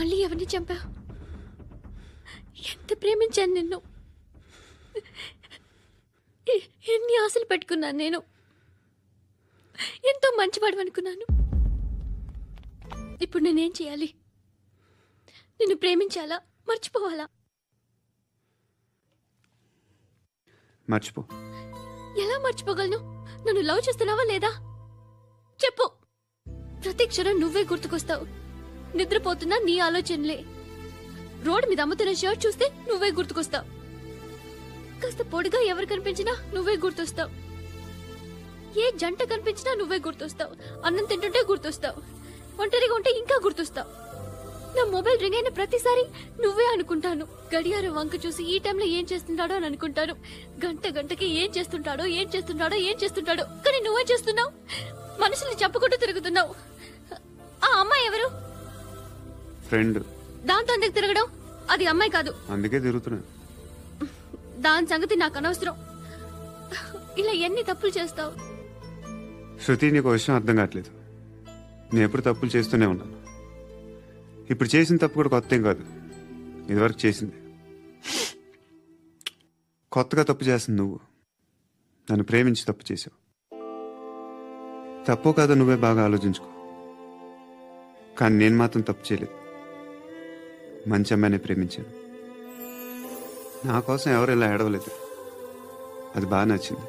మళ్ళీ ఎవరిని చంపావు? ఎంత ప్రేమించాను నిన్ను, ఎన్ని ఆశలు పెట్టుకున్నాను నేను. ఎంతో మంచివాడు అనుకున్నాను. ఇప్పుడు నేనేం చేయాలి? నిన్ను ప్రేమించాలా, మర్చిపోవాలా? మర్చిపో. ఎలా మర్చిపోగలను? నన్ను లవ్ చేస్తున్నావా లేదా చెప్పు. ప్రతి క్షణం నువ్వే గుర్తుకొస్తావు. నిద్రపోతున్నా నీ ఆలోచనలే. రోడ్డు మీద అమ్ముతున్న షర్ట్ చూస్తే నువ్వే గుర్తుకొస్తావు. కాస్త పొడిగా ఎవరు కనిపించినా నువ్వే గుర్తొస్తావు. ఏ జంట కనిపించినా నువ్వే గుర్తొస్తావు. అన్నం తింటుంటే గుర్తొస్తావు. ఒంటరిగా ఉంటే ఇంకా గుర్తొస్తావు. నా మొబైల్ రింగ్ అయిన ప్రతిసారి నువ్వే అనుకుంటాను. గడియారం వంక చూసి ఈ టైంలో ఏం చేస్తుంటాడో అని అనుకుంటాను. గంట గంటకి ఏం చేస్తుంటాడో కానీ నువ్వే చేస్తున్నావు. మనుషుల్ని చంపుకుంటూ తిరుగుతున్నావు. ఆ అమ్మాయి ఎవరు? ఫ్రెండ్. దాంతో ఎందుకు తిరగడం? అది అమ్మాయి కాదు. అందుకే తిరుగుతున్నా. దాని సంగతి నాకు అనవసరం. ఇలా ఎన్ని తప్పులు చేస్తావు? శృతి, నీకు విషయం అర్థం కావట్లేదు. నేను ఎప్పుడు తప్పులు చేస్తూనే ఉన్నాను. ఇప్పుడు చేసిన తప్పు కూడా కొత్త ఏం కాదు, ఇదివరకు చేసింది. కొత్తగా తప్పు చేస్తుంది నువ్వు. నన్ను ప్రేమించి తప్పు చేసావు. తప్పో కాదో నువ్వే బాగా ఆలోచించుకో. కానీ నేను మాత్రం తప్పు చేయలేదు. మంచి అమ్మాయిని ప్రేమించాను. నా కోసం ఎవరు ఇలా ఏడవలేదు. అది బాగా నచ్చింది.